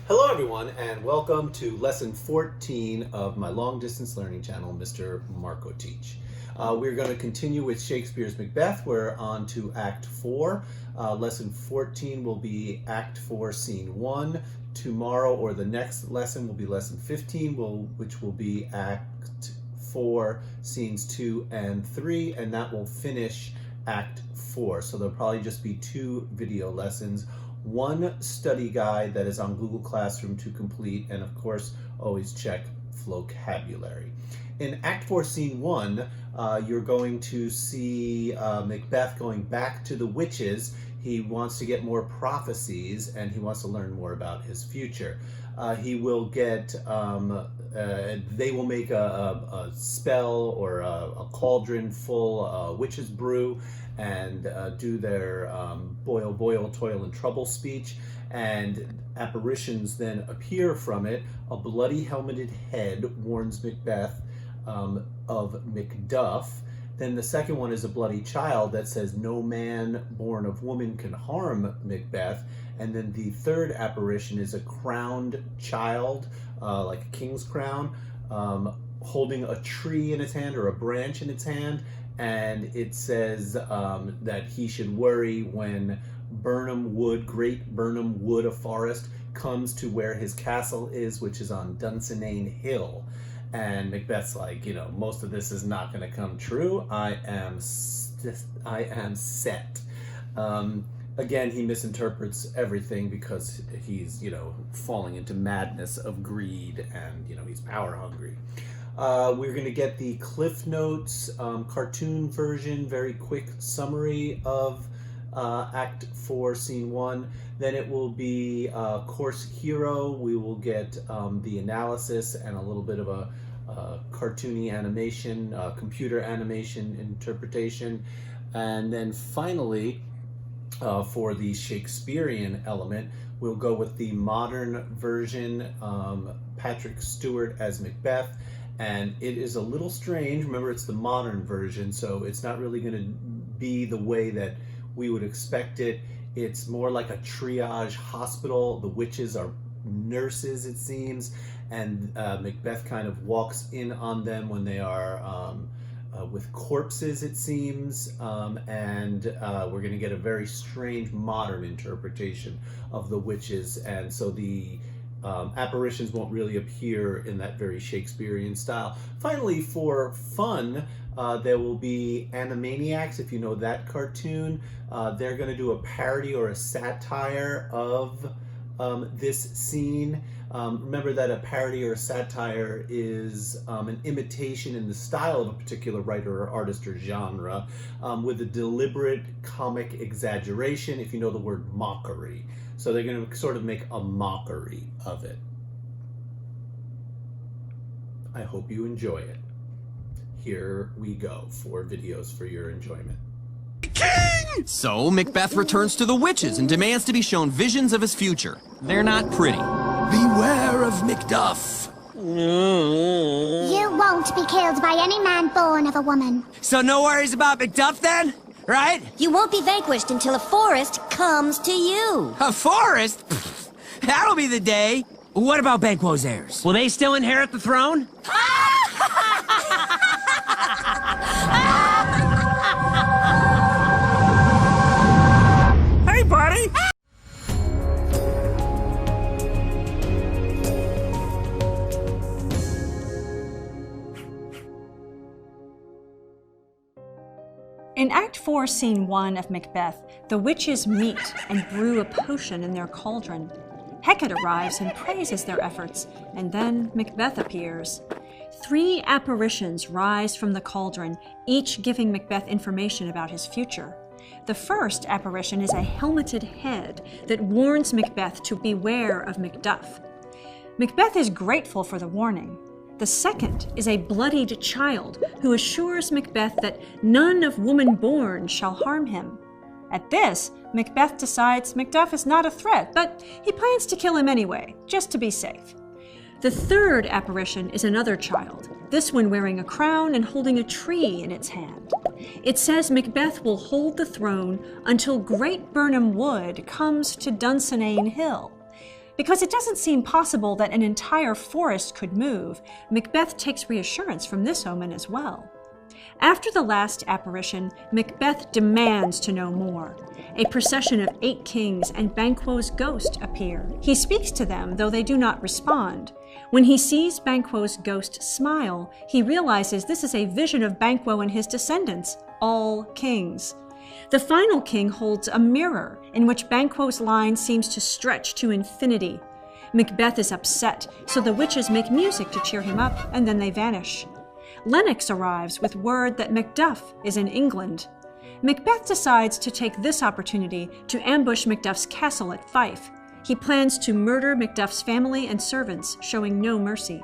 Hello everyone and welcome to lesson 14 of my long distance learning channel, Mr.Markoteach. We're going to continue with Shakespeare's Macbeth. We're on to Act 4. Lesson 14 will be Act 4, Scene 1. Tomorrow or the next lesson will be Lesson 15, which will be Act 4, Scenes 2 and 3, and that will finish Act 4. So there'll probably just be 2 video lessons. One study guide that is on Google Classroom to complete, and of course, always check Flocabulary. In Act 4, Scene 1, you're going to see Macbeth going back to the witches. He wants to get more prophecies, and he wants to learn more about his future. He will get, they will make a spell or a cauldron full witch's brew, and do their boil, boil, toil, and trouble speech, and apparitions then appear from it. A bloody helmeted head warns Macbeth of Macduff. Then the second one is a bloody child that says no man born of woman can harm Macbeth. And then the third apparition is a crowned child, like a king's crown, holding a tree in its hand or a branch in its hand. And it says that he should worry when Birnam Wood, great Birnam Wood of Forest, comes to where his castle is, which is on Dunsinane Hill. And Macbeth's like, you know, most of this is not going to come true. I am set. Again, he misinterprets everything because he's, you know, falling into madness of greed, and, you know, he's power hungry. We're going to get the Cliff Notes cartoon version, very quick summary of Act 4, Scene 1. Then it will be Course Hero. We will get the analysis and a little bit of a cartoony animation, computer animation interpretation. And then finally, for the Shakespearean element, we'll go with the modern version, Patrick Stewart as Macbeth. And it is a little strange. Remember, it's the modern version, so it's not really going to be the way that we would expect it. It's more like a triage hospital. The witches are nurses, it seems, and Macbeth kind of walks in on them when they are with corpses, it seems, and we're going to get a very strange modern interpretation of the witches, and so the apparitions won't really appear in that very Shakespearean style. Finally, for fun, there will be Animaniacs, if you know that cartoon. They're going to do a parody or a satire of this scene. Remember that a parody or a satire is an imitation in the style of a particular writer or artist or genre, with a deliberate comic exaggeration, if you know the word mockery. So they're going to sort of make a mockery of it. I hope you enjoy it. Here we go, 4 videos for your enjoyment. King! So Macbeth returns to the witches and demands to be shown visions of his future. They're not pretty. Beware of Macduff. You won't be killed by any man born of a woman. So no worries about Macduff then? Right? You won't be vanquished until a forest comes to you. A forest? Pfft, that'll be the day. What about Banquo's heirs? Will they still inherit the throne? Hey, buddy! In Act 4, Scene 1 of Macbeth, the witches meet and brew a potion in their cauldron. Hecate arrives and praises their efforts, and then Macbeth appears. 3 apparitions rise from the cauldron, each giving Macbeth information about his future. The first apparition is a helmeted head that warns Macbeth to beware of Macduff. Macbeth is grateful for the warning. The second is a bloodied child who assures Macbeth that none of woman born shall harm him. At this, Macbeth decides Macduff is not a threat, but he plans to kill him anyway, just to be safe. The third apparition is another child, this one wearing a crown and holding a tree in its hand. It says Macbeth will hold the throne until Great Birnam Wood comes to Dunsinane Hill. Because it doesn't seem possible that an entire forest could move, Macbeth takes reassurance from this omen as well. After the last apparition, Macbeth demands to know more. A procession of 8 kings and Banquo's ghost appear. He speaks to them, though they do not respond. When he sees Banquo's ghost smile, he realizes this is a vision of Banquo and his descendants, all kings. The final king holds a mirror in which Banquo's line seems to stretch to infinity. Macbeth is upset, so the witches make music to cheer him up, and then they vanish. Lennox arrives with word that Macduff is in England. Macbeth decides to take this opportunity to ambush Macduff's castle at Fife. He plans to murder Macduff's family and servants, showing no mercy.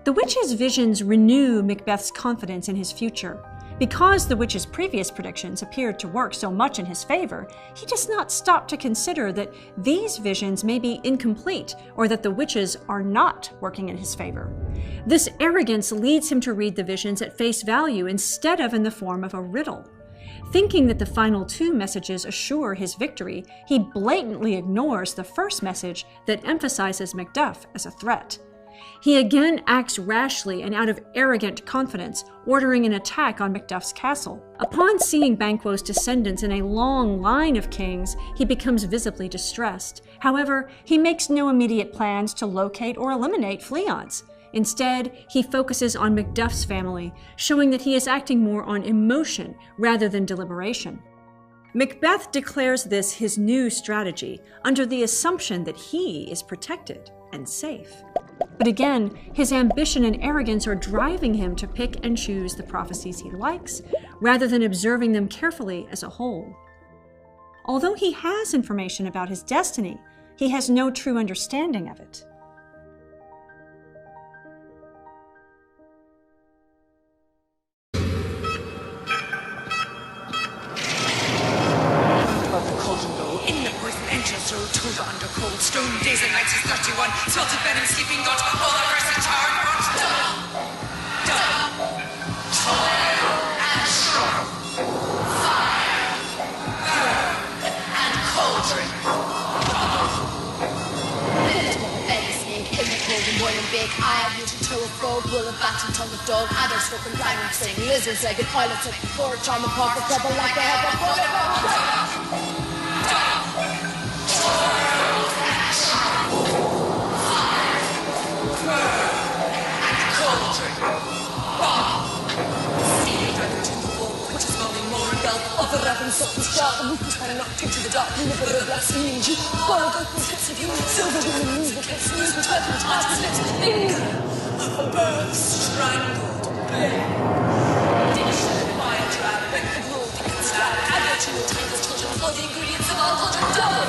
The witches' visions renew Macbeth's confidence in his future. Because the witch's previous predictions appeared to work so much in his favor, he does not stop to consider that these visions may be incomplete or that the witches are not working in his favor. This arrogance leads him to read the visions at face value instead of in the form of a riddle. Thinking that the final 2 messages assure his victory, he blatantly ignores the first message that emphasizes Macduff as a threat. He again acts rashly and out of arrogant confidence, ordering an attack on Macduff's castle. Upon seeing Banquo's descendants in a long line of kings, he becomes visibly distressed. However, he makes no immediate plans to locate or eliminate Fleance. Instead, he focuses on Macduff's family, showing that he is acting more on emotion rather than deliberation. Macbeth declares this his new strategy, under the assumption that he is protected and safe. But again, his ambition and arrogance are driving him to pick and choose the prophecies he likes, rather than observing them carefully as a whole. Although he has information about his destiny, he has no true understanding of it. Told under cold stone days and nights is 31. Salted venom, sleeping god, all the rest are charred. Toil and strong, fire, burn, and cauldron. Belly snake in the cold and boiling bake. I have you to toe of frog, will of bat and tongue of dog. Adder, scorpion, climber, sting, lizards, legged pilots of porch on the park of double like a head of bullet. Of the rapping something sharp, and we can knocked into the dark, never a blaspheming Jew. Borrowed open slips of you, silver women move the case, news with weapons, hearts, lips, finger of a bird strangled. Dish the fire trap, break the globe, you can stab, add your two tangles, children, all the ingredients of all children, double,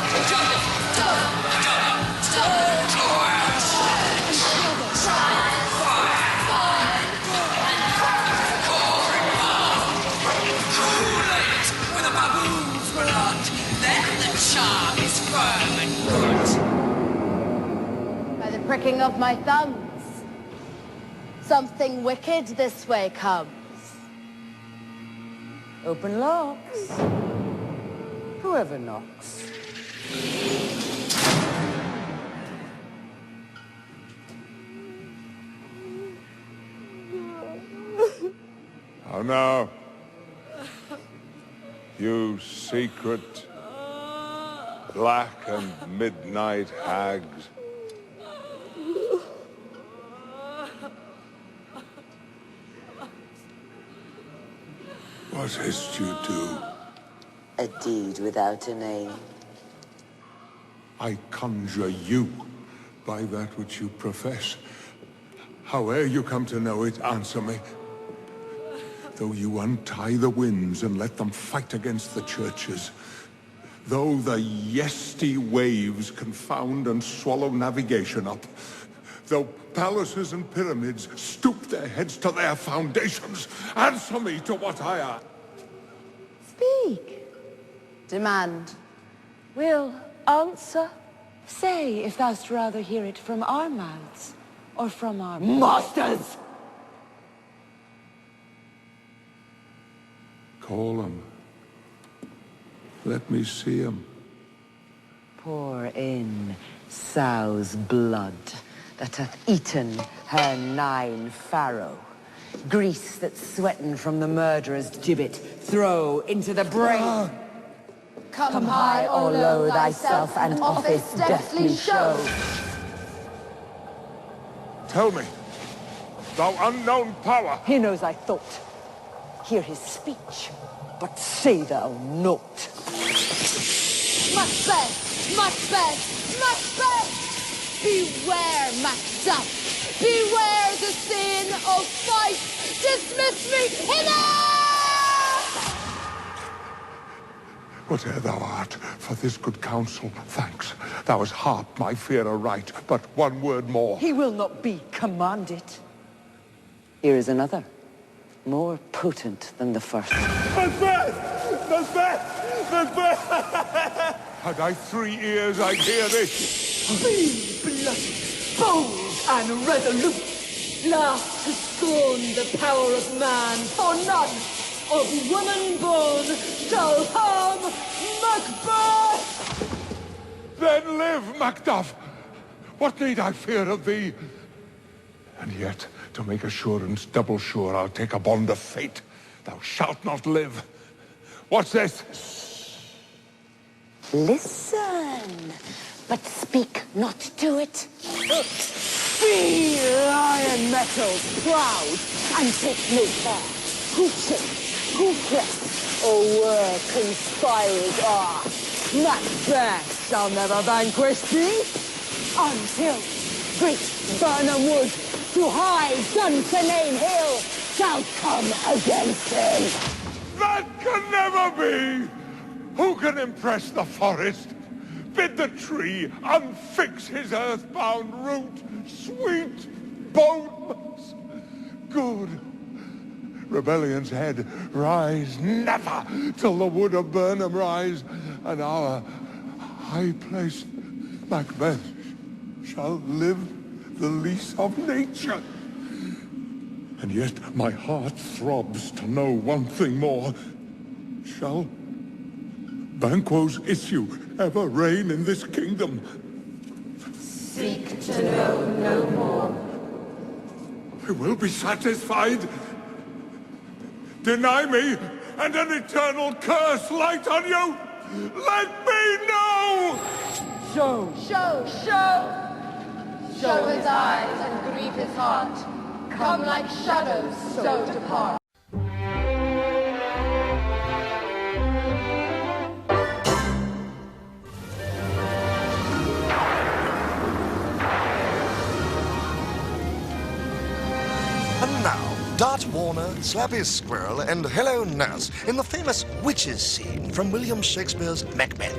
charm is firm and good. By the pricking of my thumbs, something wicked this way comes. Open locks. Whoever knocks. Oh no. You secret black and midnight hags. What is't you do? A deed without a name. I conjure you by that which you profess. Howe'er you come to know it, answer me. Though you untie the winds and let them fight against the churches, though the yesty waves confound and swallow navigation up, though palaces and pyramids stoop their heads to their foundations, answer me to what I ask. Speak. Demand. We'll answer. Say if thou'st rather hear it from our mouths, or from our masters. Call him. Let me see him. Pour in sow's blood that hath eaten her 9 farrow. Grease that's sweating from the murderer's gibbet, throw into the brain. Come high or low thyself, and office deftly show. Tell me, thou unknown power. He knows thy thought. Hear his speech, but say thou naught. Macbeth! Macbeth! Macbeth! Beware, Macduff! Beware the sin of fight! Dismiss me! Enough! Whate'er thou art, for this good counsel, thanks. Thou hast harped my fear aright, but one word more. He will not be commanded. Here is another, more potent than the first. Macbeth! Macbeth! Macbeth! Had I 3 ears, I'd hear this. Be bloody, bold, and resolute. Laugh to scorn the power of man, for none of woman born shall harm Macbeth! Then live, Macduff! What need I fear of thee? And yet, to make assurance double sure, I'll take a bond of fate. Thou shalt not live. What's this? Listen, but speak not to it. Feel iron metals proud, and take no care who chase, who press, or where conspirers are. Macbeth shall never vanquish thee, until great Burnham Wood to high Dunsinane Hill shall come against him. That can never be! Who can impress the forest? Bid the tree unfix his earthbound root. Sweet bones, good. Rebellion's head rise never till the wood of Burnham rise, and our high-placed Macbeth shall live the lease of nature. And yet my heart throbs to know one thing more. Shall Banquo's issue ever reign in this kingdom? Seek to know no more. I will be satisfied. Deny me, and an eternal curse light on you. Let me know! Show! Show! Show! Show his eyes and grieve his heart. Come like shadows, so depart. And now, Dart Warner, Slappy Squirrel, and Hello Nurse in the famous witches scene from William Shakespeare's Macbeth.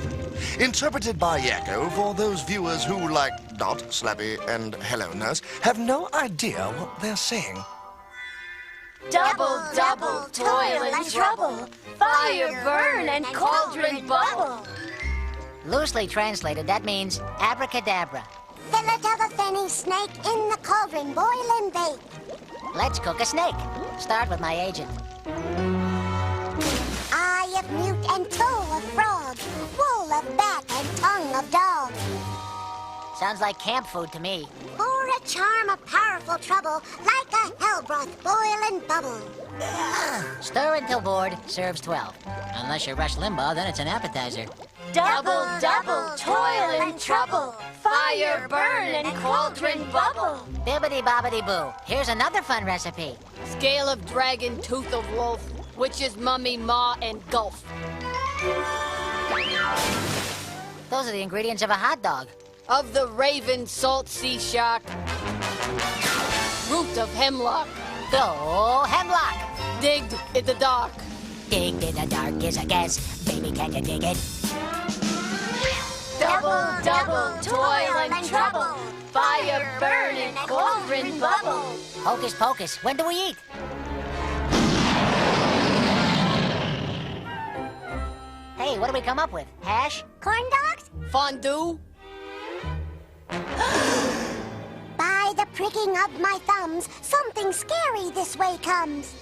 Interpreted by Yakko for those viewers who, like Dot, Slappy, and Hello Nurse, have no idea what they're saying. Double, double, toil and trouble. Fire burn and cauldron bubble. Loosely translated, that means abracadabra. Fillet of a fenny snake in the cauldron, boil and bake. Let's cook a snake. Start with my agent. Eye of newt and toe of frog, wool of bat and tongue of dog. Sounds like camp food to me. Pour a charm of powerful trouble, like a hell broth, boil and bubble. Stir until bored, serves 12. Unless you're Rush Limbaugh, then it's an appetizer. Double, double, toil and trouble. Fire burn and cauldron bubble. Bibbidi-bobbidi-boo. Here's another fun recipe. Scale of dragon, tooth of wolf, witch's mummy, maw, and gulf. Those are the ingredients of a hot dog. Of the raven, salt sea shark. Root of hemlock. Go hemlock. Digged in the dark. Digged in the dark is a guess. Baby, can you dig it? Double, double, toil and trouble. Fire burn and cauldron bubble. Hocus pocus. When do we eat? Hey, what do we come up with? Hash? Corn dogs? Fondue. By the pricking of my thumbs, something scary this way comes.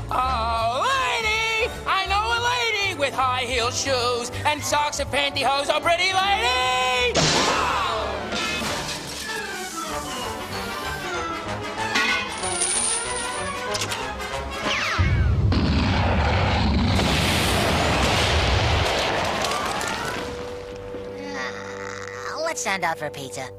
Oh, lady! I know a lady with high heel shoes and socks and pantyhose. Oh, pretty lady! Let's stand out for pizza.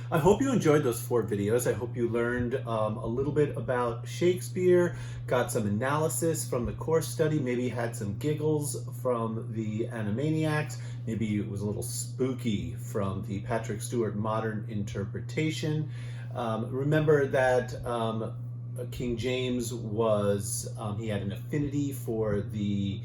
I hope you enjoyed those 4 videos. I hope you learned a little bit about Shakespeare, got some analysis from the course study, maybe had some giggles from the Animaniacs, maybe it was a little spooky from the Patrick Stewart modern interpretation. Remember that King James was, he had an affinity for the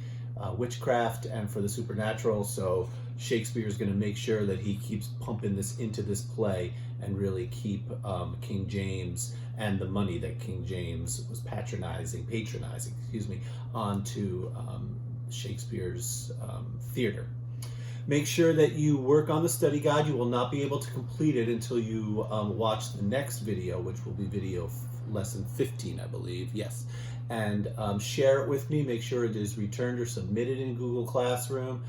witchcraft and for the supernatural, so Shakespeare is going to make sure that he keeps pumping this into this play and really keep King James and the money that King James was patronizing, onto Shakespeare's theater. Make sure that you work on the study guide. You will not be able to complete it until you watch the next video, which will be video lesson 15, I believe. Yes. And share it with me. Make sure it is returned or submitted in Google Classroom.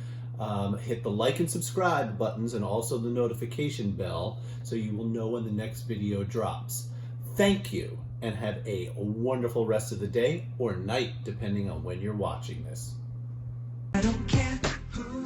Hit the like and subscribe buttons and also the notification bell so you will know when the next video drops. Thank you, and have a wonderful rest of the day or night, depending on when you're watching this. I don't care who